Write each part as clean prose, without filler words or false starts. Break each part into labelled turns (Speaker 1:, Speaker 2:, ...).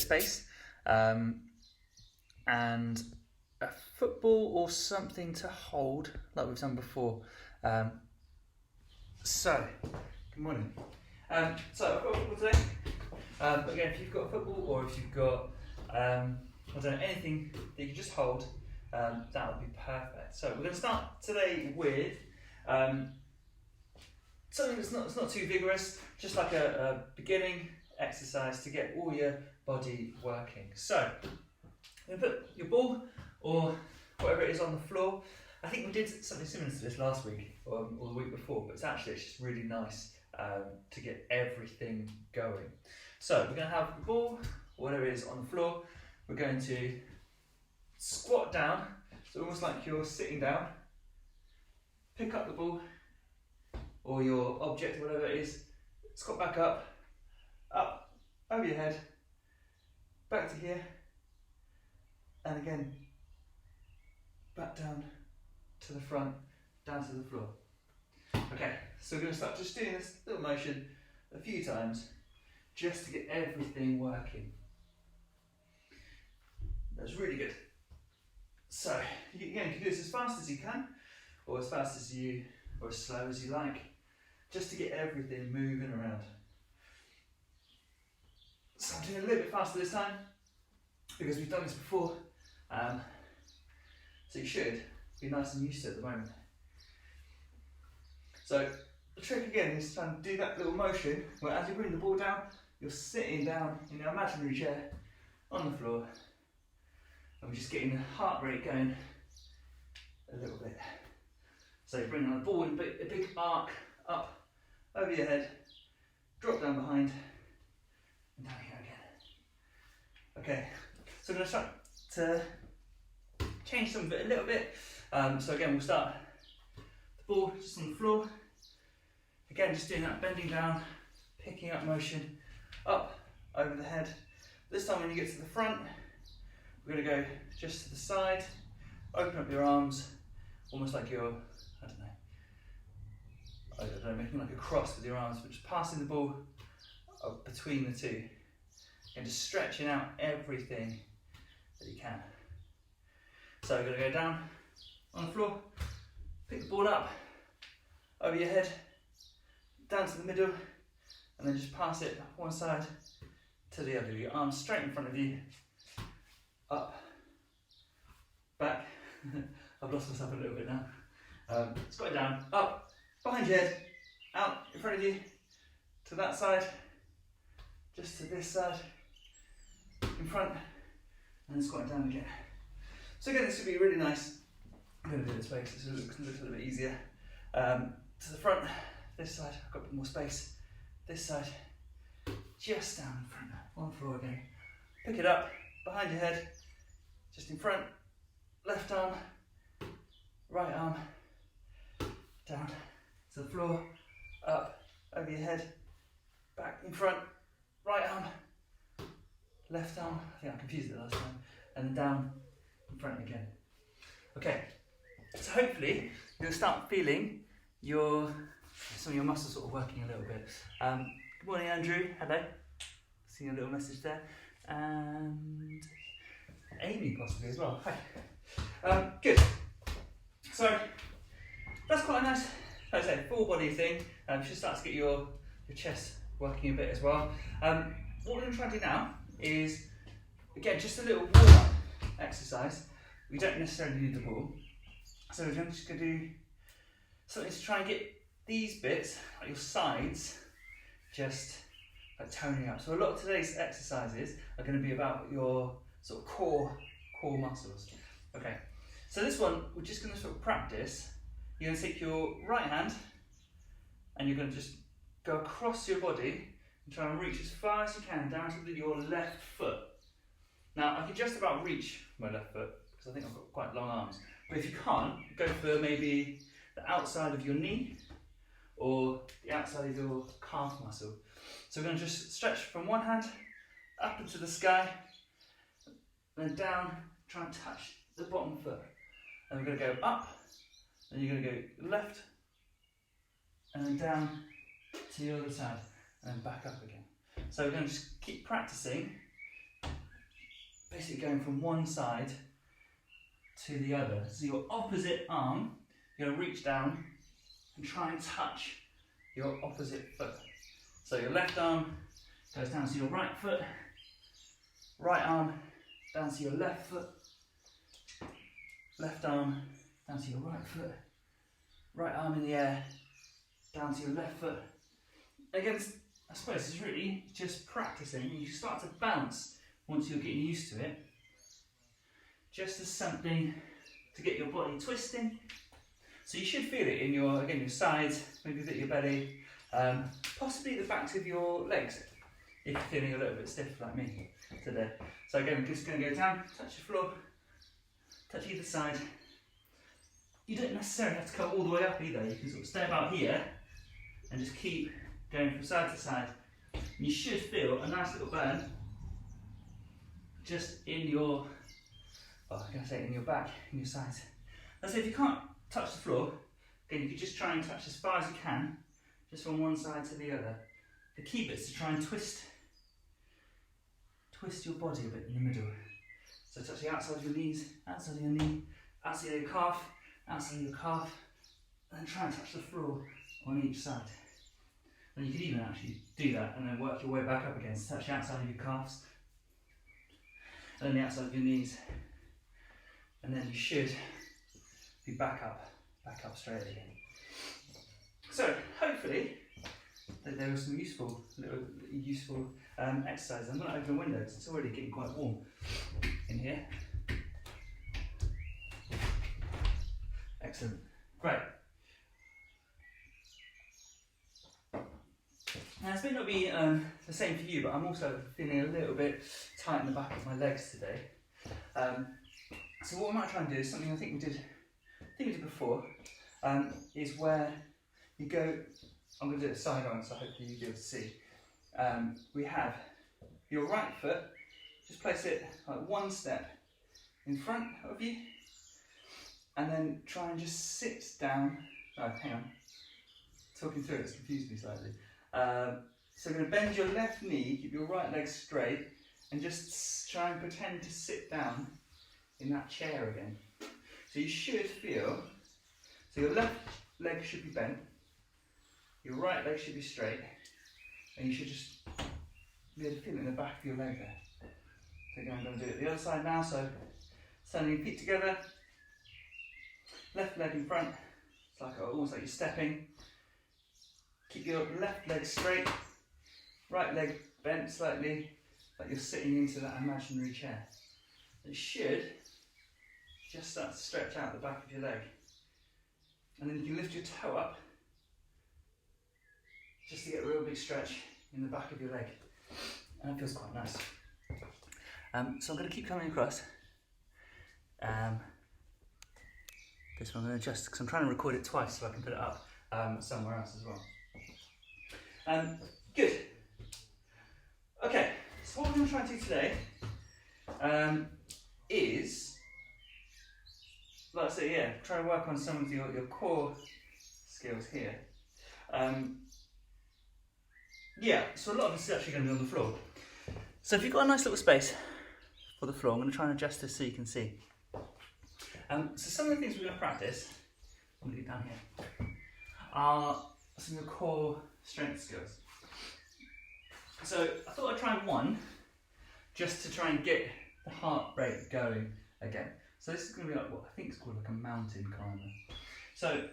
Speaker 1: space, and a football or something to hold, like we've done before. So, good morning. So I've got a football today. But again, if you've got a football or if you've got I don't know, anything that you can just hold, that would be perfect. So we're going to start today with something that's not too vigorous, just like a beginning exercise to get all your body working. So you're going to put your ball or whatever it is on the floor. I think we did something similar to this last week or the week before, but it's just really nice to get everything going. So we're going to have the ball, whatever it is, on the floor. We're going to squat down, so almost like you're sitting down. Pick up the ball or your object, whatever it is. Squat back up, over your head, back to here, and again, back down to the front, down to the floor. Okay, so we're going to start just doing this little motion a few times, just to get everything working. That's really good. So, again, you can do this as fast as you can, or as fast as you, or as slow as you like, just to get everything moving around. So I'm doing a little bit faster this time, because we've done this before, so you should be nice and used to it at the moment. So, the trick again is trying to do that little motion, where as you bring the ball down, you're sitting down in your imaginary chair on the floor, and we're just getting the heart rate going a little bit. So you bring on the ball in a big arc up over your head, drop down behind, and down here again. Okay, so I'm going to start to change some of it a little bit. So again, we'll start the ball just on the floor. Again, just doing that bending down, picking up motion, up over the head. This time when you get to the front, we're going to go just to the side, open up your arms, almost like you're, I don't know, making like a cross with your arms, but just passing the ball up between the two, and just stretching out everything that you can. So we're going to go down on the floor, pick the ball up, over your head, down to the middle, and then just pass it one side to the other. Your arms straight in front of you, up, back. I've lost myself a little bit now. Squat it down, up, behind your head, out in front of you, to that side, just to this side, in front, and then squat it down again. So again, this would be really nice. I'm going to do this way because it looks a little bit easier. To the front, this side, I've got a bit more space. This side, just down in front, on the floor again. Pick it up, behind your head, just in front, left arm, right arm, down to the floor, up, over your head, back in front, right arm, left arm, I think I confused it last time, and then down in front again. Okay, so hopefully you'll start feeling some of your muscles sort of working a little bit. Good morning, Andrew. Hello. Seeing a little message there. And Amy possibly as well. Hi. Good. So that's quite a nice, like I say, full body thing. You should start to get your chest working a bit as well. What we're going to try and do now is, again, just a little warm-up exercise. We don't necessarily need the ball. So we're just going to do something to try and get these bits, like your sides, just like toning up. So a lot of today's exercises are going to be about your sort of core muscles. Okay, so this one, we're just going to sort of practice. You're going to take your right hand and you're going to just go across your body and try and reach as far as you can down to your left foot. Now, I can just about reach my left foot because I think I've got quite long arms. But if you can't, go for maybe the outside of your knee or the outside of your calf muscle. So we're going to just stretch from one hand up into the sky, then down, try and touch the bottom foot. And we're going to go up, then you're going to go left, and then down to the other side, and then back up again. So we're going to just keep practicing basically going from one side to the other. So your opposite arm, you're going to reach down and try and touch your opposite foot. So your left arm goes down to your right foot, right arm down to your left foot, left arm down to your right foot, right arm in the air, down to your left foot. Again, I suppose it's really just practicing. You start to bounce once you're getting used to it, just as something to get your body twisting. So you should feel it in your, again, your sides, maybe a bit of your belly, possibly the backs of your legs, if you're feeling a little bit stiff like me today. So again, we're just going to go down, touch the floor, touch either side. You don't necessarily have to go all the way up either. You can sort of stay about here and just keep going from side to side. And you should feel a nice little burn just in your, in your back, in your sides. Let's say if you can't touch the floor, again, you could just try and touch as far as you can, just from one side to the other. The key bit is to try and twist your body a bit in the middle. So touch the outside of your knees, outside of your knee, outside of your calf, outside of your calf, and then try and touch the floor on each side. And you could even actually do that and then work your way back up again. So touch the outside of your calves, and then the outside of your knees, and then you should be back up straight again. So hopefully there was some useful exercises. I'm going to open the window because it's already getting quite warm in here. Excellent. Great. Now this may not be the same for you, but I'm also feeling a little bit tight in the back of my legs today. So what we might try and do is something I think we did before, is where you go. I'm going to do it side on, so hopefully you'll be able to see. We have your right foot, just place it like one step in front of you, and then try and just sit down. Oh, hang on, talking through it's confused me slightly. So you're going to bend your left knee, keep your right leg straight, and just try and pretend to sit down in that chair again. So you should feel, so your left leg should be bent, your right leg should be straight, and you should just be able to feel it in the back of your leg there. So again, I'm going to do it the other side now, so standing your feet together, left leg in front, it's like almost like you're stepping. Keep your left leg straight, right leg bent slightly, like you're sitting into that imaginary chair. It should just start to stretch out the back of your leg. And then you can lift your toe up, just to get a real big stretch in the back of your leg. And it feels quite nice. So I'm going to keep coming across. This one I'm going to adjust, because I'm trying to record it twice so I can put it up somewhere else as well. Good. Okay, so what we're going to try and do today is, like I say, try to work on some of your core skills here. So a lot of this is actually going to be on the floor. So if you've got a nice little space for the floor, I'm going to try and adjust this so you can see. So some of the things we're going to practice, I'm going to get down here, are some of the core strength skills. So I thought I'd try one, just to try and get the heart rate going again. So this is going to be like what I think is called like a mountain climber. So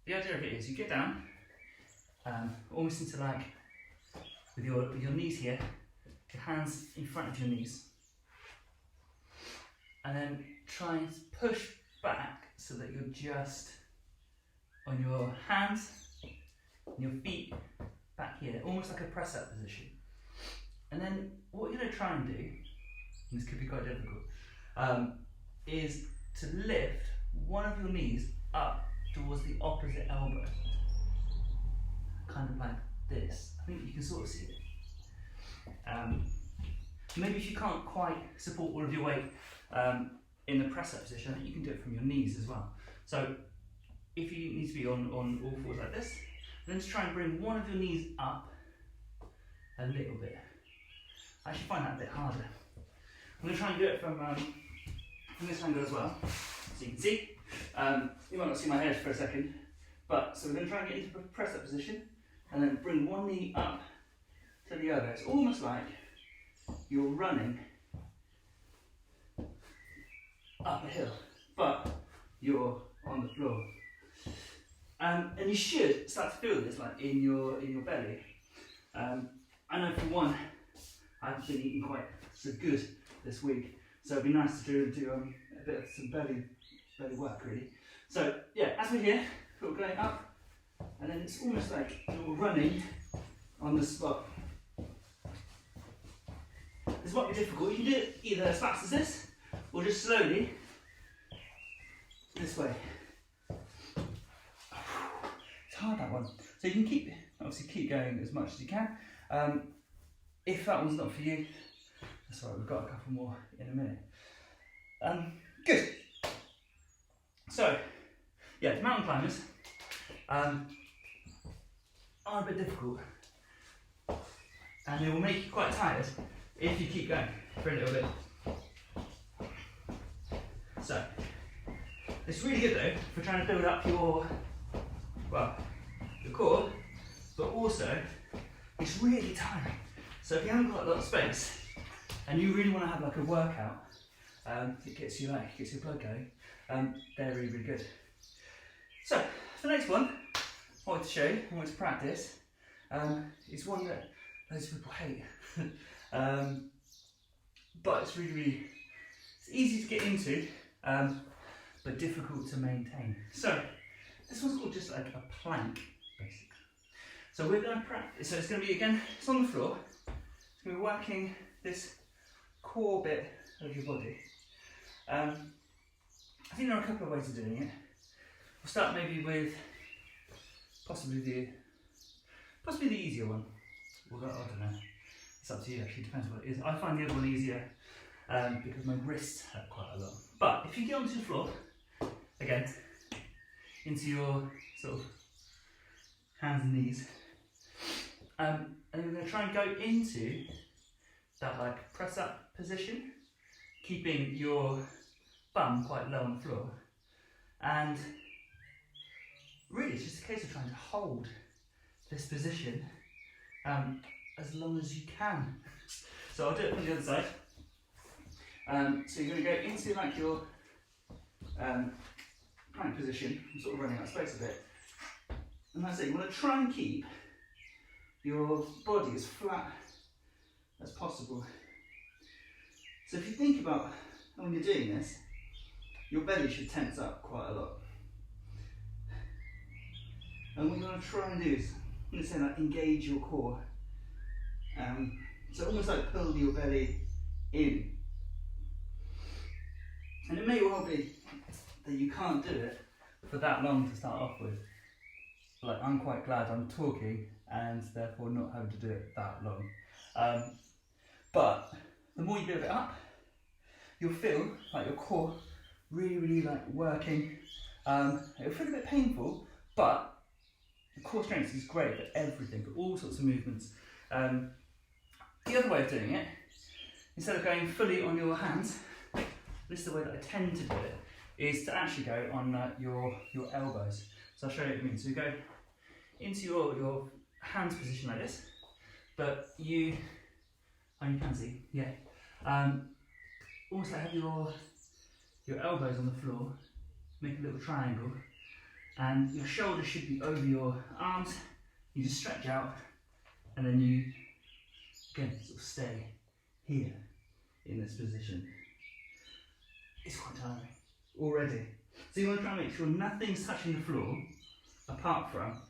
Speaker 1: the idea of it is you get down, almost into like, with your knees here, your hands in front of your knees, and then try and push back so that you're just on your hands and your feet back here, almost like a press up position. And then what you're going to try and do, and this could be quite difficult, is to lift one of your knees up towards the opposite elbow, kind of like this. I think you can sort of see it. Maybe if you can't quite support all of your weight in the press up position, I think you can do it from your knees as well. So if you need to be on all fours like this, then just try and bring one of your knees up a little bit. I actually find that a bit harder. I'm going to try and do it from this angle as well, so you can see. You might not see my head for a second, but so we're going to try and get into a press up position, and then bring one knee up to the other. It's almost like you're running up a hill, but you're on the floor. And you should start to feel this like in your belly. I know for one, I haven't been eating quite so good this week, so it'd be nice to do a bit of some belly work really. So yeah, as we're here, we're going up, and then it's almost like you're running on the spot. This might be difficult. You can do it either as fast as this, or just slowly this way. It's hard, that one. So you can obviously keep going as much as you can. If that one's not for you, that's all right, we've got a couple more in a minute. Good. So, yeah, mountain climbers are a bit difficult, and they will make you quite tired if you keep going for a little bit. So, it's really good though for trying to build up your core, but also it's really tiring. So if you haven't got a lot of space and you really want to have like a workout, it gets your blood going. They're really, really good. So the next one I wanted to show you, I wanted to practice, is one that loads of people hate. But it's really, it's easy to get into, but difficult to maintain. So this one's called just like a plank, basically. So we're going to practice, so it's going to be, again, it's on the floor. It's going to be working this core bit of your body. I think there are a couple of ways of doing it. We'll start maybe with possibly the easier one. Well, I don't know. It's up to you actually, depends what it is. I find the other one easier because my wrists hurt quite a lot. But if you get onto the floor, again, into your sort of hands and knees, and we're going to try and go into that like press up position, keeping your bum quite low on the floor, and really it's just a case of trying to hold this position as long as you can. So I'll do it from the other side. So you're going to go into like your plank position. I'm sort of running out of space a bit, and that's it. You want to try and keep your body as flat as possible. So if you think about when you're doing this, your belly should tense up quite a lot. And what you want to try and do is, I'm going to say like engage your core. So almost like pull your belly in. And it may well be that you can't do it for that long to start off with. Like, I'm quite glad I'm talking and therefore not having to do it that long. But the more you build it up, you'll feel like your core really like working. It'll feel a bit painful, but the core strength is great for everything, for all sorts of movements. The other way of doing it, instead of going fully on your hands, this is the way that I tend to do it, is to actually go on your elbows. So I'll show you what it means. So you go into your hands position like this, but you can see, yeah. Almost like have your elbows on the floor, make a little triangle, and your shoulders should be over your arms. You just stretch out, and then you, again, sort of stay here in this position. It's quite tiring already. So you want to try and make sure nothing's touching the floor apart from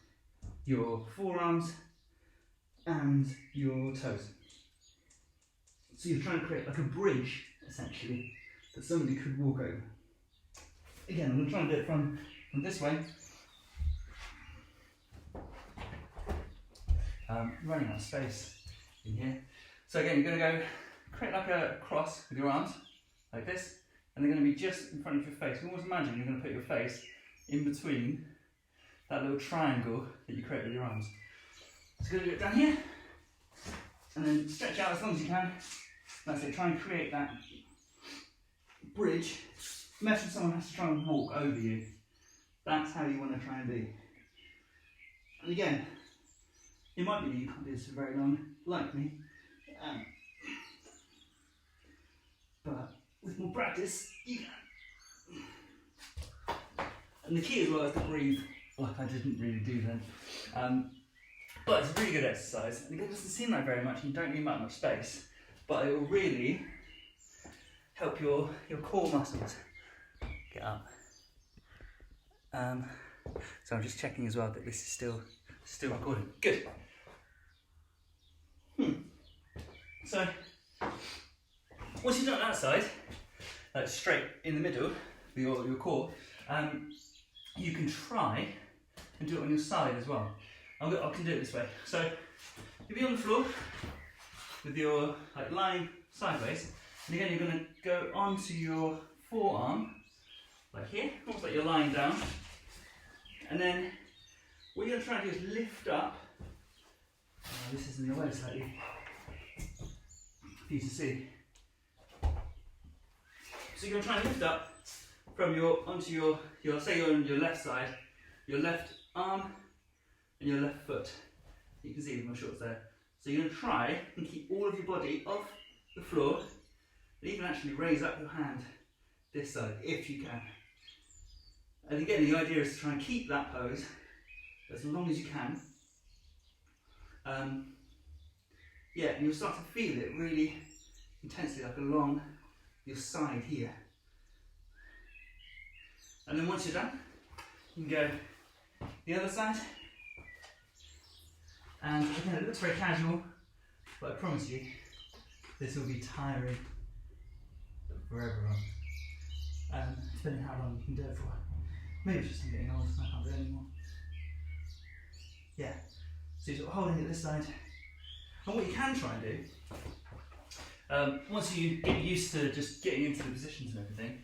Speaker 1: your forearms and your toes. So you're trying to create like a bridge, essentially, that somebody could walk over. Again, I'm going to try and do it from this way. Running out of space in here. So again, you're going to go create like a cross with your arms, like this, and they're going to be just in front of your face. You always imagine you're going to put your face in between that little triangle that you create with your arms. So you're going to do it down here, and then stretch out as long as you can. That's it, try and create that bridge, imagine someone has to try and walk over you. That's how you want to try and be. And again, it might be that you can't do this for very long, like me, but with more practice, you can. And the key as well is to breathe, like I didn't really do then. But it's a really good exercise, and it doesn't seem like very much, and you don't need that much space, but it will really help your core muscles get up. So I'm just checking as well that this is still recording. Good. So once you've done that side, like straight in the middle for your core, you can try and do it on your side as well. I can do it this way. So if you're on the floor with your lying sideways, and again you're going to go onto your forearm, like here, almost like you're lying down, and then what you're going to try and do is lift up. This is in the way slightly for you to see. So you're going to try and lift up from onto your say you're on your left side, your left arm and your left foot. You can see with my shorts there. So you're going to try and keep all of your body off the floor, and even actually raise up your hand this side if you can. And again, the idea is to try and keep that pose as long as you can. Yeah, and you'll start to feel it really intensely, like along your side here. And then once you're done, you can go the other side. And again, it looks very casual, but I promise you, this will be tiring for everyone. Depending how long you can do it for. Maybe it's just I'm getting old and I can't do it anymore. Yeah, so you're sort of holding it this side. And what you can try and do, once you get used to just getting into the positions and everything,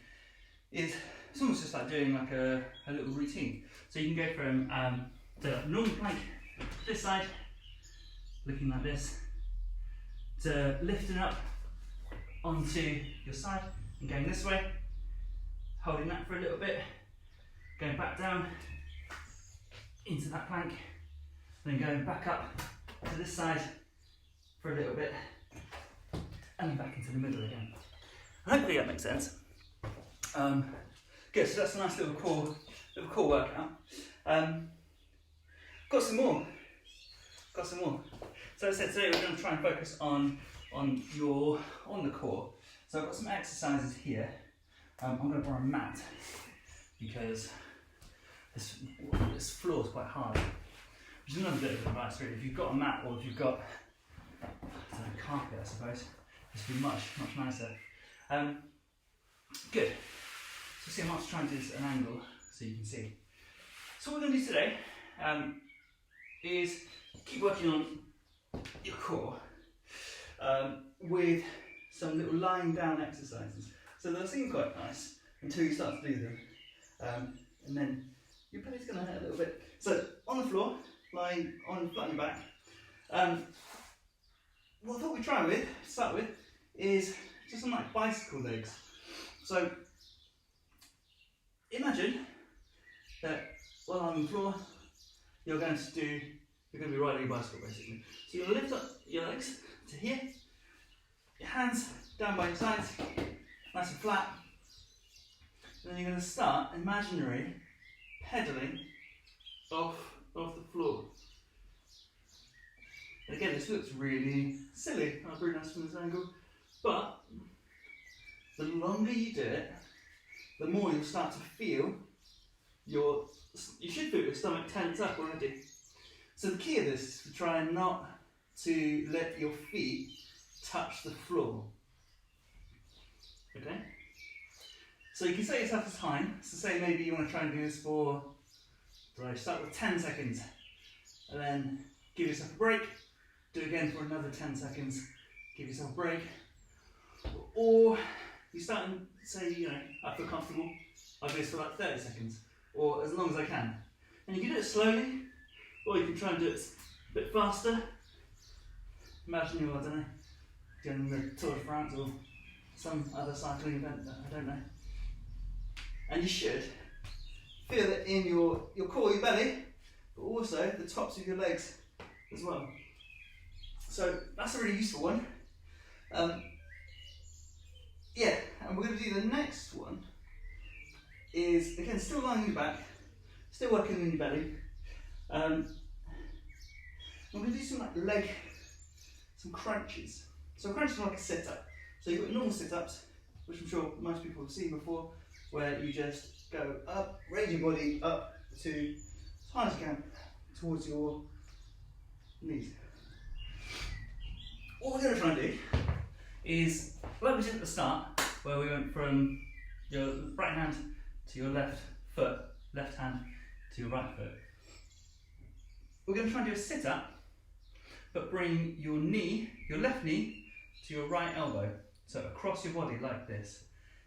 Speaker 1: is it's almost just like doing like a little routine. So you can go from the normal plank this side, looking like this, to lifting up onto your side and going this way, holding that for a little bit, going back down into that plank, and then going back up to this side for a little bit, and then back into the middle again. Hopefully that makes sense. Good, so that's a nice little core workout. Got some more. So as I said, today we're going to try and focus on the core. So I've got some exercises here. I'm going to borrow a mat because this floor is quite hard. Which is another bit of advice really. If you've got a mat or if you've got carpet, I suppose, this would be much nicer. Good. So see, I might try and do this at an angle so you can see. So what we're going to do today is keep working on your core with some little lying down exercises. So they'll seem quite nice until you start to do them, and then your belly's going to hurt a little bit. So on the floor, lying on flat on your back. What I thought we'd start with, is just some like bicycle legs. So imagine that while on the floor, you're going to be riding a bicycle basically. So you'll lift up your legs to here, your hands down by your sides, nice and flat. And then you're going to start imaginary pedaling off the floor. And again, this looks really silly, not very nice from this angle, but the longer you do it, the more you'll start to feel you should feel your stomach tense up already. So the key of this is to try not to let your feet touch the floor. Okay? So you can set yourself a time. So say maybe you want to try and do this for, start with 10 seconds, and then give yourself a break, do it again for another 10 seconds, give yourself a break. Or you start and say, I feel comfortable, I'll do this for like 30 seconds, or as long as I can. And you can do it slowly, or you can try and do it a bit faster. Imagine you're, doing the Tour de France or some other cycling event that I don't know. And you should feel it in your core, your belly, but also the tops of your legs as well. So that's a really useful one. Yeah, and we're going to do the next one is, again, still lying on your back, still working on your belly. We're going to do some some crunches. So crunches are like a sit-up. So you've got normal sit-ups, which I'm sure most people have seen before, where you just go up, raise your body up to as high as you can towards your knees. What we're going to try and do is, like we did at the start, where we went from your right hand to your left foot, left hand to your right foot. We're going to try and do a sit-up, but bring your knee, your left knee, to your right elbow. So across your body like this,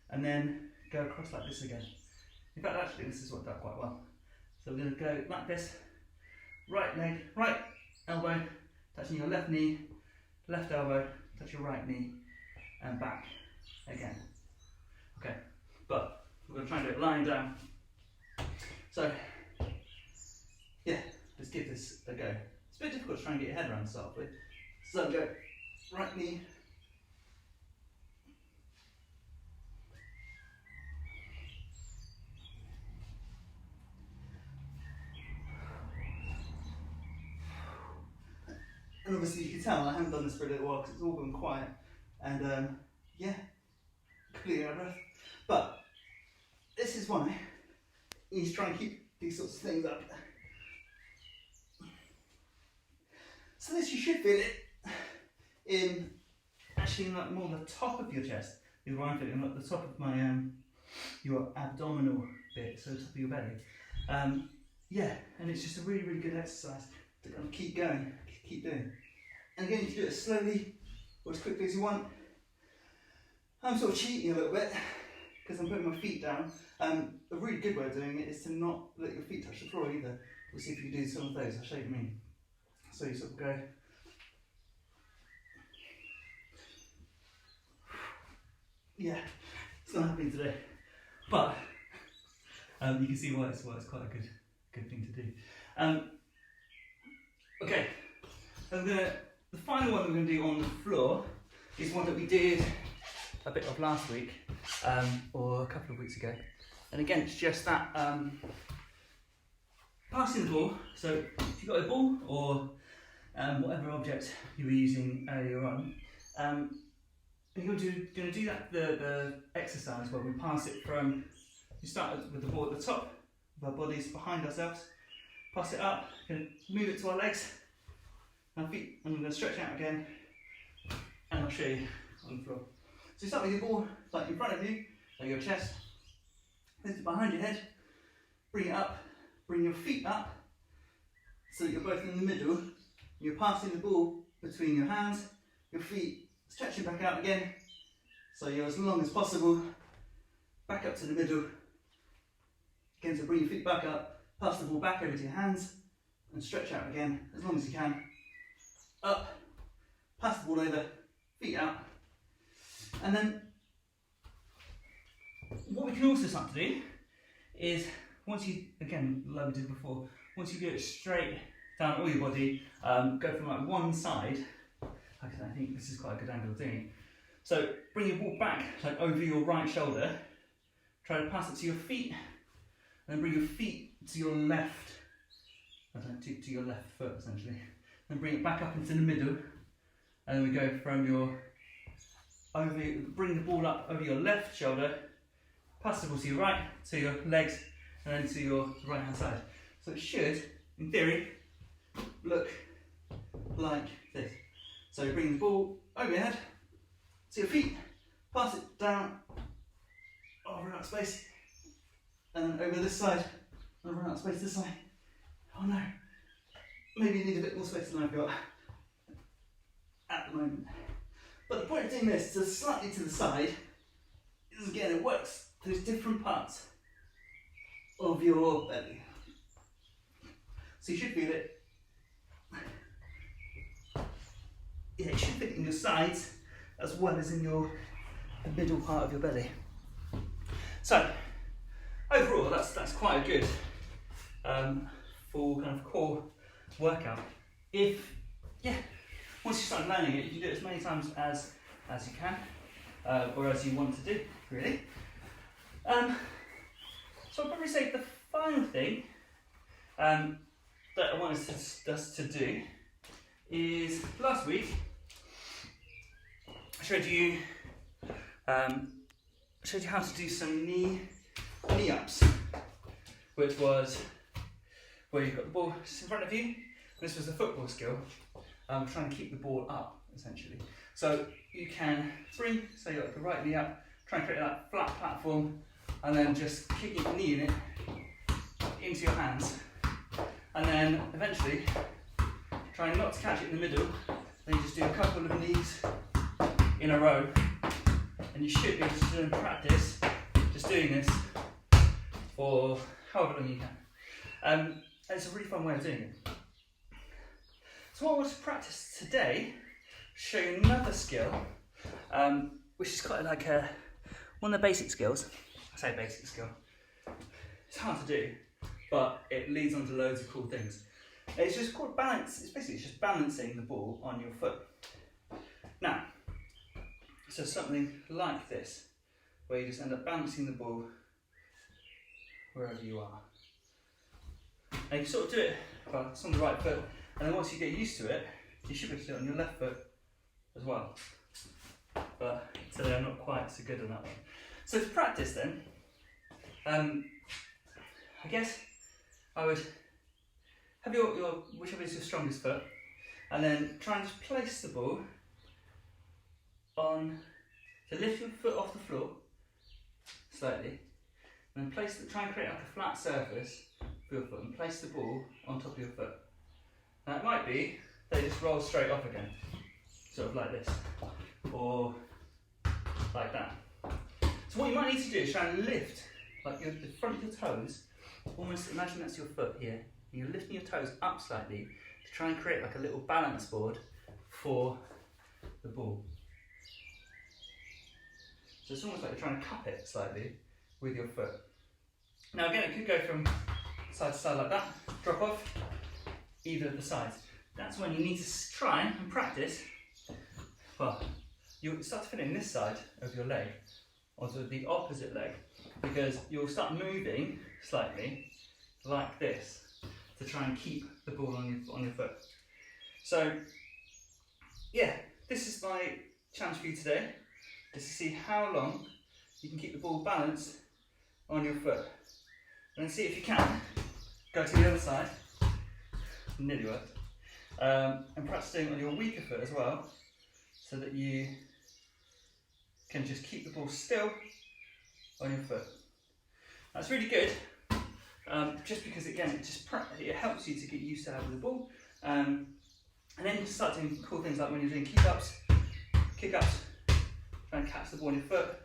Speaker 1: and then go across like this again. In fact, actually, this has worked out quite well. So we're going to go like this, right leg, right elbow, touching your left knee, left elbow, touch your right knee, and back again. Okay, but we're going to try and do it lying down. So, yeah, let's give this a go. It's a bit difficult to try and get your head around to start with. So go right knee, and obviously you can tell I haven't done this for a little while because it's all gone quiet, and yeah, completely out of breath. But this is why you need to try and keep these sorts of things up. So this, you should feel it in actually in like more the top of your chest is where I'm feeling, like the top of my your abdominal bit, so the top of your belly. Yeah, and it's just a really, really good exercise to kind of keep going, keep doing. And again, you can do it as slowly or as quickly as you want. I'm sort of cheating a little bit because I'm putting my feet down. A really good way of doing it is to not let your feet touch the floor either. We'll see if you can do some of those. I'll show you what I mean. So you sort of go. Yeah, it's not happening today, but you can see why it's quite a good thing to do. Okay, the final one we're going to do on the floor is one that we did a bit of last week or a couple of weeks ago, and again it's just that passing the ball. So if you've got a ball or whatever object you were using earlier on, you're going to do that the exercise where we pass it from, you start with the ball at the top of our bodies behind ourselves, pass it up, going to move it to our legs, our feet, and we're going to stretch out again, and I'll show you on the floor. So you start with your ball like in front of you, like your chest, lift it behind your head, bring it up, bring your feet up so that you're both in the middle. You're passing the ball between your hands, your feet, stretching back out again, so you're as long as possible, back up to the middle. Again, so bring your feet back up, pass the ball back over to your hands, and stretch out again, as long as you can. Up, pass the ball over, feet out. And then, what we can also start to do is, once you, again, like we did before, once you do it straight down all your body, go from like one side. I think this is quite a good angle of doing it. So bring your ball back, like over your right shoulder. Try to pass it to your feet, and then bring your feet to your left, to your left foot essentially. Then bring it back up into the middle, and then we go from bring the ball up over your left shoulder, pass the ball to your right, to your legs, and then to your right hand side. So it should, in theory, look like this. So you bring the ball over your head, to your feet, pass it down, over that space, and then over this side, over that space this side. Oh no, maybe you need a bit more space than I've got at the moment. But the point of doing this, so slightly to the side, is again, it works those different parts of your belly. So you should feel it. Yeah, it should fit in your sides as well as in your the middle part of your belly. So overall, that's quite a good full kind of core workout. Once you start learning it, you can do it as many times as you can, or as you want to do, really. So I'll probably say the final thing that I wanted us to do is, last week I showed you how to do some knee ups, which was where you've got the ball just in front of you. This was a football skill, trying to keep the ball up essentially. So you can bring, say, like the right knee up, try and create that flat platform, and then just kick your knee in it into your hands, and then eventually trying not to catch it in the middle. Then you just do a couple of knees in a row, and you should be able to do in practice just doing this for however long you can. And it's a really fun way of doing it. So what I want to practice today, show you another skill, which is quite like one of the basic skills. I say basic skill. It's hard to do, but it leads on to loads of cool things. It's just called balance. It's basically just balancing the ball on your foot. Now, so something like this, where you just end up balancing the ball wherever you are. And you sort of do it, well, it's on the right foot, and then once you get used to it, you should be able to do it on your left foot as well. But today I'm not quite so good on that one. So to practice then, I guess I would have your whichever is your strongest foot, and then try and just place the ball on, so lift your foot off the floor slightly, and then try and create like a flat surface for your foot, and place the ball on top of your foot. Now it might be they just roll straight off again, sort of like this, or like that. So what you might need to do is try and lift like the front of your toes, almost imagine that's your foot here, and you're lifting your toes up slightly to try and create like a little balance board for the ball. So it's almost like you're trying to cup it slightly with your foot. Now again, it could go from side to side like that, drop off either of the sides. That's when you need to try and practice. Well, you'll start to fit in this side of your leg onto the opposite leg, because you'll start moving slightly like this to try and keep the ball on your foot. So yeah, this is my challenge for you today, is to see how long you can keep the ball balanced on your foot. And then see if you can go to the other side, nearly worked, and practice doing it on your weaker foot as well, so that you can just keep the ball still on your foot. That's really good, just because again it helps you to get used to having the ball, and then you can start doing cool things like when you're doing kick-ups, try and catch the ball on your foot.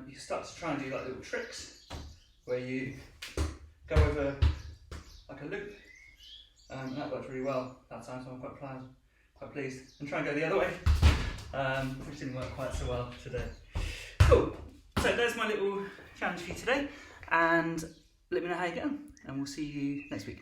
Speaker 1: You start to try and do like little tricks where you go over like a loop, and that worked really well that time, so I'm quite pleased. And try and go the other way, which didn't work quite so well today. Cool, so there's my little challenge for you today, and let me know how you get on, and we'll see you next week.